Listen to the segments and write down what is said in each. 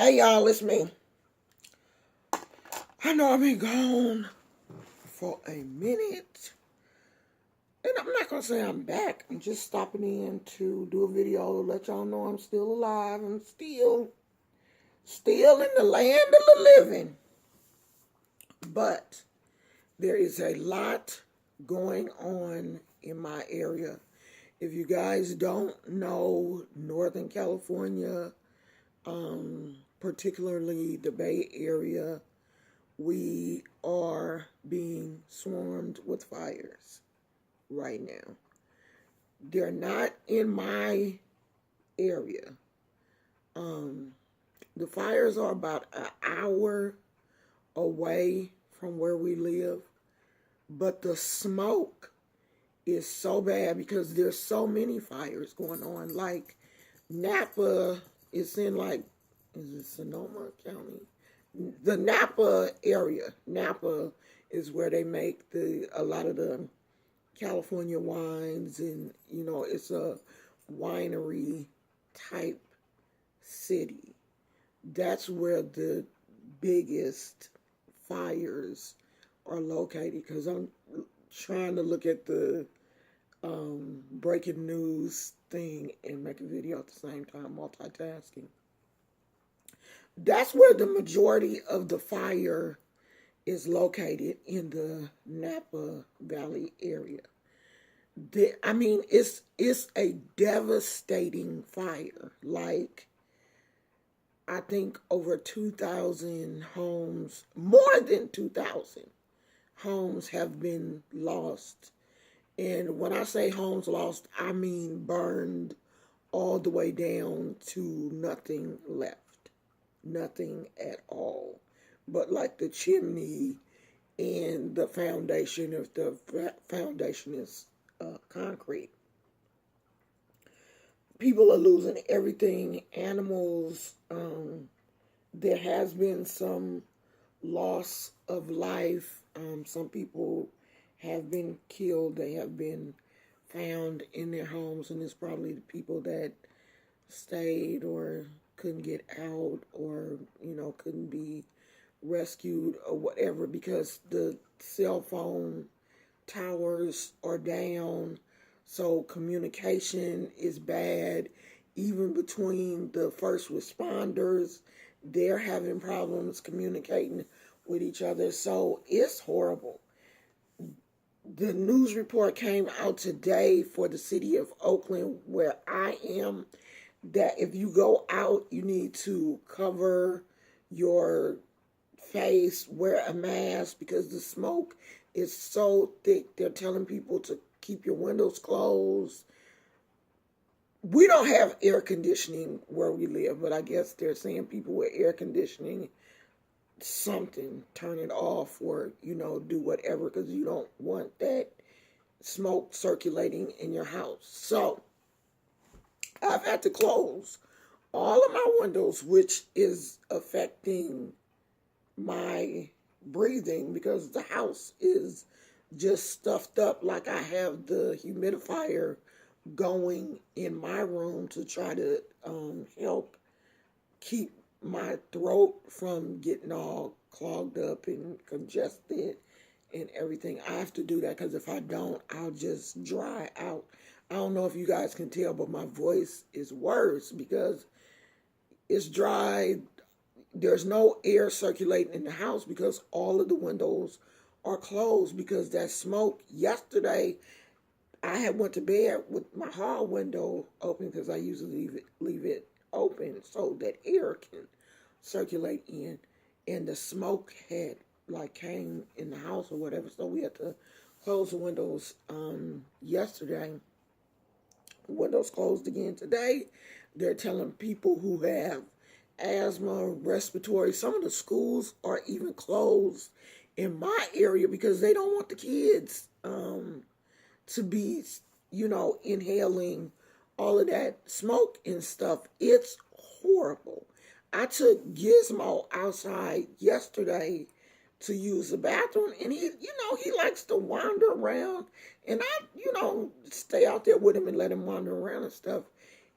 Hey y'all, it's me. I know I've been gone for a minute. And I'm not gonna say I'm back. I'm just stopping in to do a video to let y'all know I'm still alive. I'm still in the land of the living. But there is a lot going on in my area. If you guys don't know, Northern California, particularly the Bay Area, we are being swarmed with fires right now. They're not in my area. Um, the fires are about an hour away from where we live, but the smoke is so bad because there's so many fires going on. Like Napa is in is it Sonoma County? The Napa area. Napa is where they make a lot of the California wines, and it's a winery type city. That's where the biggest fires are located. Because I'm trying to look at the breaking news thing and make a video at the same time, multitasking. That's where the majority of the fire is located, in the Napa Valley area. It's a devastating fire. Like, I think over 2,000 homes, more than 2,000 homes have been lost. And when I say homes lost, I mean burned all the way down to nothing left. Nothing at all. But like the chimney and the foundation, if the foundation is concrete. People are losing everything. Animals. There has been some loss of life. Some people have been killed. They have been found in their homes, and it's probably the people that stayed or couldn't get out, or couldn't be rescued or whatever, because the cell phone towers are down, so communication is bad. Even between the first responders, they're having problems communicating with each other. So it's horrible. The news report came out today for the city of Oakland, where I am, that if you go out, you need to cover your face, wear a mask, because the smoke is so thick. They're telling people to keep your windows closed. We don't have air conditioning where we live, but I guess they're saying people with air conditioning, something, turn it off, or do whatever, because you don't want that smoke circulating in your house. So I've had to close all of my windows, which is affecting my breathing, because the house is just stuffed up. Like, I have the humidifier going in my room to try to help keep my throat from getting all clogged up and congested and everything. I have to do that, because if I don't, I'll just dry out. I don't know if you guys can tell, but my voice is worse because it's dry. There's no air circulating in the house because all of the windows are closed, because that smoke. Yesterday, I had went to bed with my hall window open, because I usually leave it open so that air can circulate in, and the smoke had came in the house or whatever, so we had to close the windows yesterday. Windows closed again today. They're telling people who have asthma, respiratory. Some of the schools are even closed in my area because they don't want the kids to be, inhaling all of that smoke and stuff. It's horrible. I took Gizmo outside yesterday to use the bathroom, and he likes to wander around, and I, stay out there with him and let him wander around and stuff.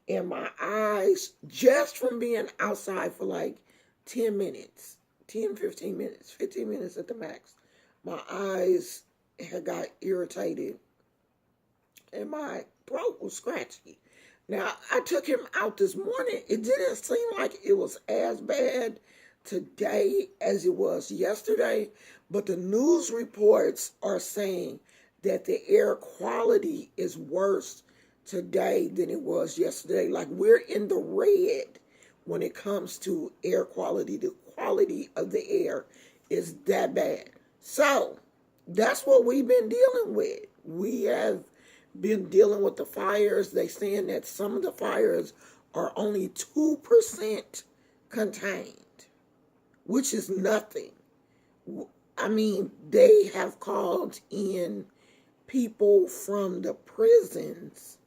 And my eyes, just from being outside for 10 minutes, 10, 15 minutes, 15 minutes at the max. My eyes had got irritated and my throat was scratchy. Now, I took him out this morning. It didn't seem like it was as bad today as it was yesterday, but the news reports are saying that the air quality is worse today than it was yesterday. Like, we're in the red when it comes to air quality. The quality of the air is that bad. So, that's what we've been dealing with. We have been dealing with the fires. They saying that some of the fires are only 2% contained, which is nothing. I mean, they have called in people from the prisons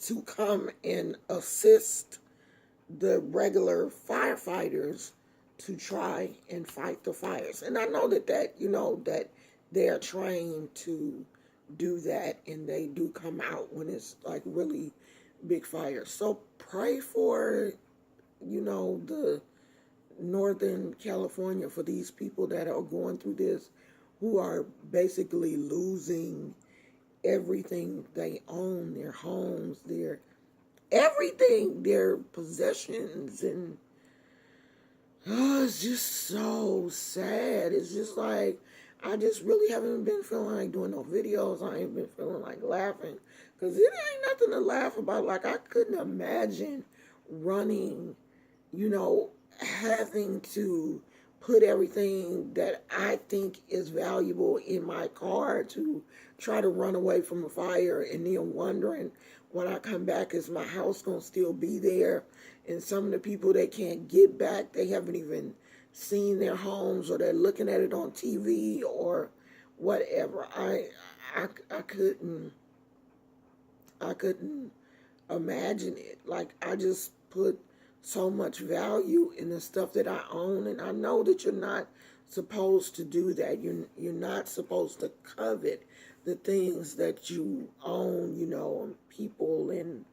to come and assist the regular firefighters to try and fight the fires. And I know that that they are trained to do that, and they do come out when it's like really big fires. So pray for, the Northern California, for these people that are going through this, who are basically losing everything they own, their homes, their everything, their possessions, and it's just so sad. It's just like, I just really haven't been feeling like doing no videos. I ain't been feeling like laughing, because it ain't nothing to laugh about. Like, I couldn't imagine running, having to put everything that I think is valuable in my car to try to run away from a fire, and then wondering when I come back, is my house going to still be there? And some of the people they can't get back, they haven't even seen their homes, or they're looking at it on TV or whatever. I couldn't imagine it. Like, I just put so much value in the stuff that I own, and I know that you're not supposed to do that. You're not supposed to covet the things that you own. People and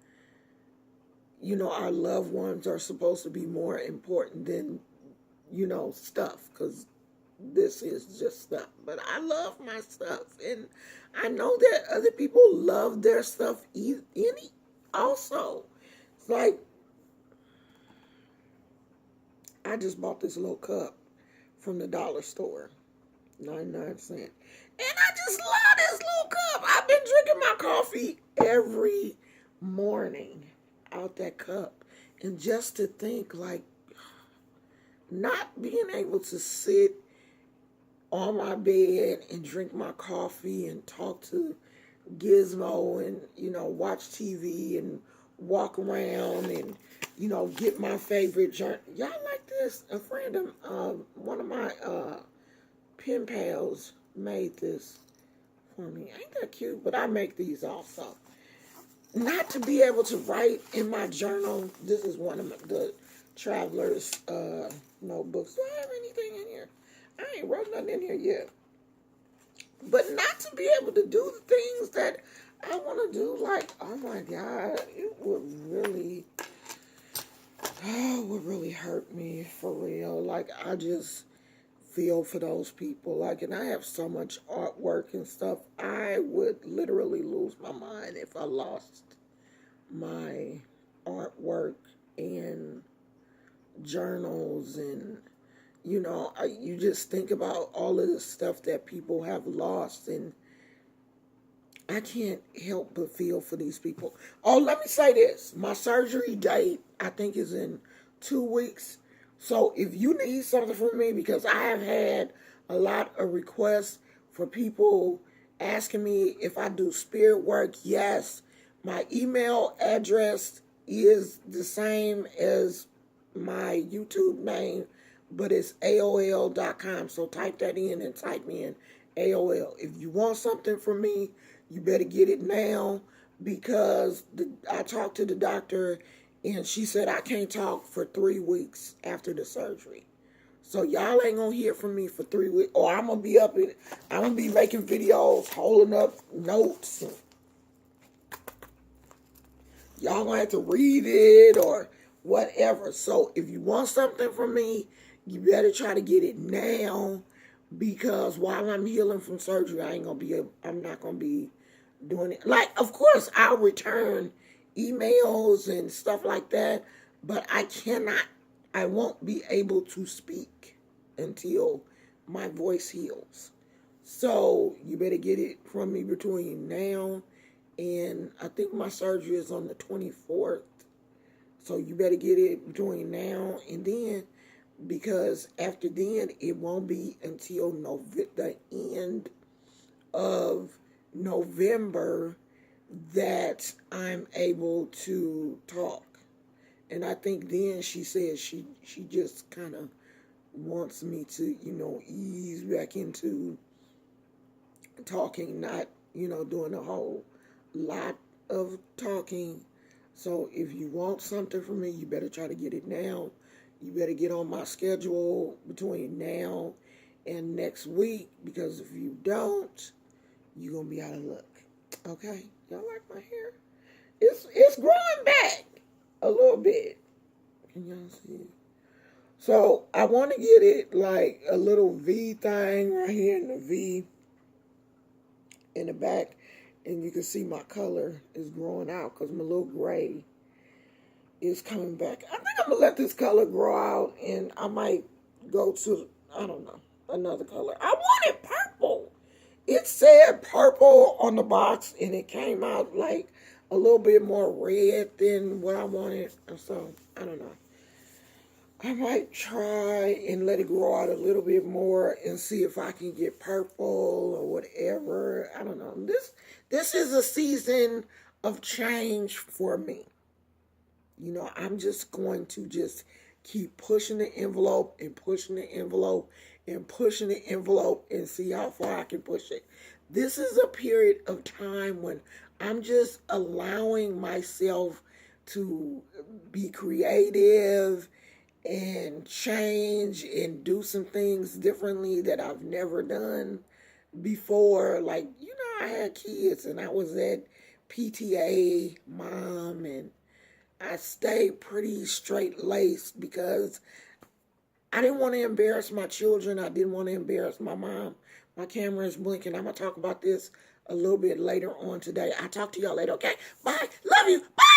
our loved ones are supposed to be more important than stuff, because this is just stuff. But I love my stuff, and I know that other people love their stuff also. It's like, I just bought this little cup from the dollar store, 99 cents. And I just love this little cup. I've been drinking my coffee every morning out that cup. And just to think, like, not being able to sit on my bed and drink my coffee and talk to Gizmo and, watch TV and walk around and, get my favorite journal. Y'all like this? A friend of, one of my pen pals made this for me. Ain't that cute? But I make these also. Not to be able to write in my journal. This is one of the Traveler's notebooks. Do I have anything in here? I ain't wrote nothing in here yet. But not to be able to do the things that I want to do, like, oh my God, it would really hurt me, for real. Like, I just feel for those people. Like, and I have so much artwork and stuff. I would literally lose my mind if I lost my artwork and journals, and you just think about all of the stuff that people have lost, and I can't help but feel for these people. Oh, let me say this. My surgery date, I think, is in 2 weeks. So if you need something from me, because I have had a lot of requests for people asking me if I do spirit work. Yes, my email address is the same as my YouTube name, but it's AOL.com. So type that in and type in AOL. If you want something from me, you better get it now, because I talked to the doctor, and she said I can't talk for 3 weeks after the surgery. So y'all ain't gonna hear from me for 3 weeks, or I'm gonna be making videos, holding up notes. Y'all gonna have to read it or whatever. So if you want something from me, you better try to get it now, because while I'm healing from surgery, I'm not gonna be doing it. Like, of course, I'll return emails and stuff like that, but I won't be able to speak until my voice heals. So you better get it from me between now and I think my surgery is on the 24th. So you better get it between now and then, because after then it won't be until the end of November that I'm able to talk. And I think then she said she just kind of wants me to, ease back into talking, not, doing a whole lot of talking. So if you want something from me, you better try to get it now. You better get on my schedule between now and next week, because if you don't, you're going to be out of luck. Okay? Y'all like my hair? It's growing back a little bit. Can y'all see it? So I want to get it like a little V thing right here in the V in the back. And you can see my color is growing out because my little gray is coming back. I think I'm going to let this color grow out, and I might go to, I don't know, another color. I wanted purple. It said purple on the box, and it came out like a little bit more red than what I wanted. So, I don't know. I might try and let it grow out a little bit more and see if I can get purple or whatever. I don't know. This is a season of change for me. I'm just going to just keep pushing the envelope and pushing the envelope and pushing the envelope and see how far I can push it. This is a period of time when I'm just allowing myself to be creative and change and do some things differently that I've never done before. Like, I had kids and I was at PTA mom, and I stayed pretty straight-laced because I didn't want to embarrass my children. I didn't want to embarrass my mom. My camera is blinking. I'm going to talk about this a little bit later on today. I'll talk to y'all later, okay? Bye. Love you. Bye.